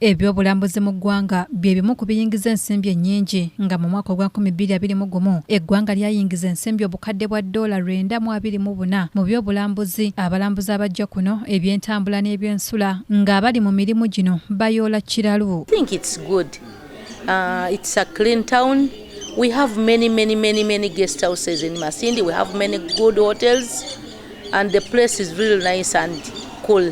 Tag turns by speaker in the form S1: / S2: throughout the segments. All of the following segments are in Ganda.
S1: Ebyobulambuzi mu ggwanga bye bimu ku biyengiza ensimbi ennyingi nga mu mwaka gwa 2021 eggwanga lyayingiza ensimbi obukadde bwa $924 mu byobulambuzi. Abalambuzi abajja kuno ebyentambula n'ebyensula ng'abali mu mirimu gino bayoola kiralu.
S2: I think it's good. It's a clean town. We have many guest houses in Masindi. We have many good hotels and the place is really nice and cool.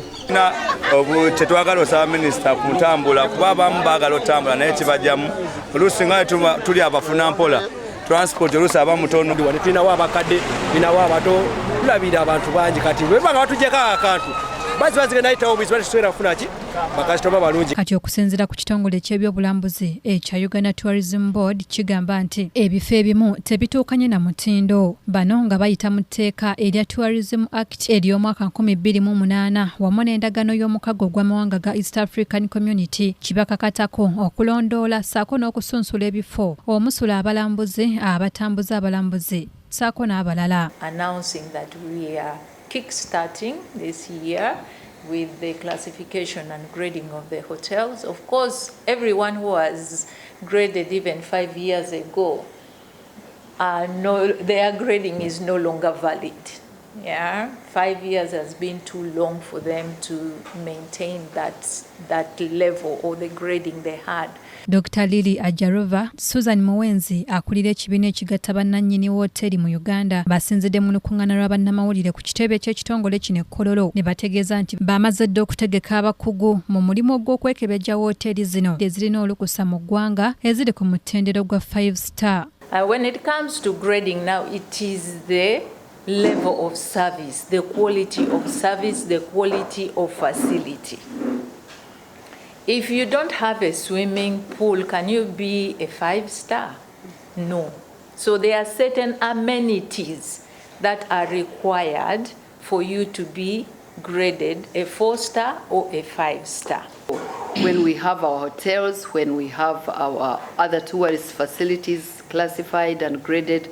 S3: Tetwagala osaba minisita kutambula kuba abamu baagala otambula naye kibajjamu oluusi nga tuli abafuna mpola transport oluusi abamu tono
S4: tulinawo abakadde tulinawo abato tulabira abantu bangi kati bwebanga batujjeko akantu bazigenda ayitawo bwizi batusobola kufuna ki bakasitoma balungi.
S1: Kati okusinziira ku kitongole ky'ebyobulambuzi ekya Uganda Tourism Board kigamba nti ebifo ebimu tebituukanye na mutindo. Bano nga bayita mu tteeka erya Tourism Act ery'omwaka 2008 wamu n'endagaano y'omukago gw'amawanga ga East African Community kibakakatako okulondoola ssaako n'okusunsula ebifo omusula abalambuzi abatambuza abalambuzi ssaako n'abalala.
S5: Announcing that we are kick-starting this year with the classification and grading of the hotels. Of course, everyone who was graded even 5 years ago, their grading is no longer valid. Yeah, 5 years has been too long for them to maintain that level or the grading they had.
S1: Dr.Lilly Ajarova, Susan Muwenzi akulira ekibiina ekigatta bannannyini Wooteri mu Uganda basinzidde mu lukuŋŋaana lwa bannamawulire ku kitebe ky'ekitongole kino Kololo ne bategeeza nti bamaze dda okutegeka abakugu mu mulimu gw'okwekebejja Wooteri zino ezirina olukusa mu ggwanga eziri ku mutendero gwa 5 star.
S5: When it comes to grading now, it is the level of service, the quality of service, the quality of facility. If you don't have a swimming pool, can you be a 5 star? No. So there are certain amenities that are required for you to be graded a 4 star or a 5 star.
S6: When we have our hotels, when we have our other tourist facilities classified and graded,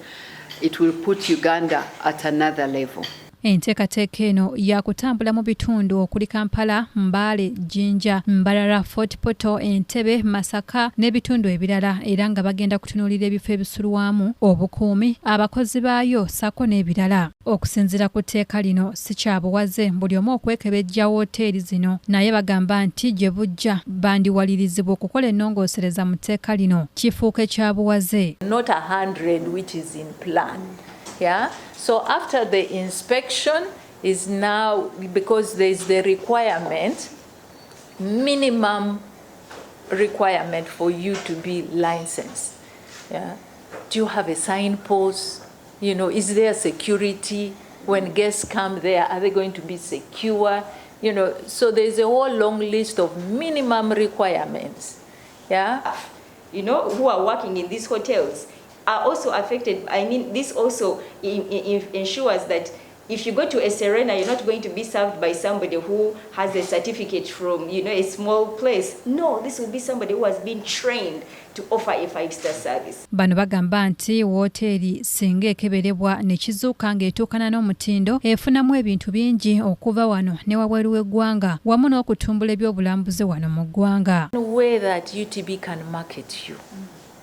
S6: it will put Uganda at another level.
S1: Enteekateeka eno yakutambula mu bitundu okuli Kampala, Mbale, Jinja, Mbarara, Fort Portal, Entebbe, Masaka n'ebitundu ebirala era nga bagenda kutunuulira ebifo ebisulwamu, obukuumi, abakozi baayo ssaako n'ebirala. Okusinziira ku tteeka lino si kya buwaze buli omu okwekebejja Wooteri zino naye bagamba nti gye bujja bandiwalirizibwa okukola ennongoosereza mu tteeka lino kifuuka ekya buwaze.
S5: Not 100 which is in plan. Yeah. So after the inspection is now, because there is the requirement, minimum requirement for you to be licensed. Yeah. Do you have a signpost? You know, is there security? When guests come there, are they going to be secure? You know, so there's a whole long list of minimum requirements. Yeah.
S7: You know, who are working in these hotels are also affected. I mean, this also ensures that if you go to a Serena, you're not going to be served by somebody who has a certificate from, you know, a small place. No, this will be somebody who has been trained to offer a 5-star service.
S1: Bano bagamba nti Wooteri singa ekeberebwa ne kizuuka ng'etuukana n'omutindo efunamu ebintu bingi okuva wano ne wabweru w'eggwanga wamu n'okutumbula ebyobulambuzi wano mu ggwanga.
S5: Way that UTB can market you.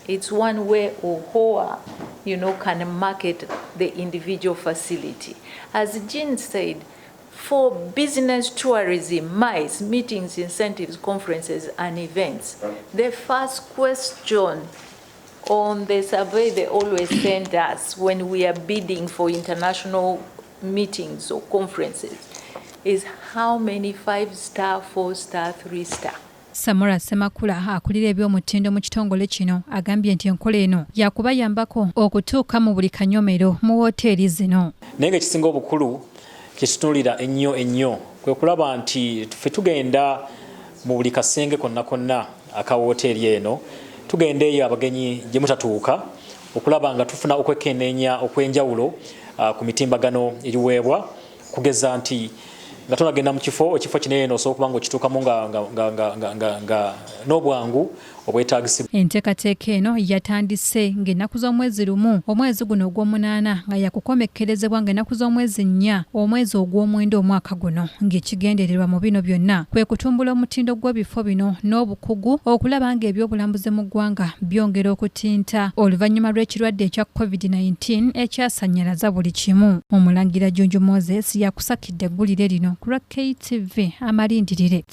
S5: It's one way OHOA, you know, can market the individual facility. As Jean said, for business tourism, MICE, meetings, incentives, conferences, and events, the first question on the survey they always send us when we are bidding for international meetings or conferences is how many 5-star, 4-star, 3-star.
S1: Samora Semakula akulira eby'omutindo mu kitongole kino agambye nti enkola eno yakubayambako okutuuka mu buli kanyomero mu Wooteri zino.
S8: Naye ng'ekisinga obukulu kyekitunuulira ennyo kwe kulaba nti ffe tugenda mu buli kasenge konna aka Wooteri eno tugenda eyo abagenyi gye mutatuuka okulaba nga tufuna okwekenneenya okw'enjawulo ku mitimbagano eriweebwa kugeza nti nga tonagenda mu kifo kinene osobola okuba ng'okituukamu nga n'obwangu obwetagisibwa.
S1: Enteekateeka eno yatandise ng'ennaku z'omwezi lumu omwezi guno ogw'omunaana nga yakukomekkerezebwa ng'ennaku z'omwezi 4 omwezi ogw'omwenda omwaka guno ng'ekigendererwa mu bino byonna kwe kutumbula omutindo gw'ebifo bino n'obukugu okulaba ng'ebyobulambuzi mu ggwanga byongera okutinta oluvannyuma lw'ekirwadde ekya COVID-19 ekyasannyalaza buli kimu. Omulangira Junju Moses yakusakidde eggulire lino ku lwa KTV amalindirire.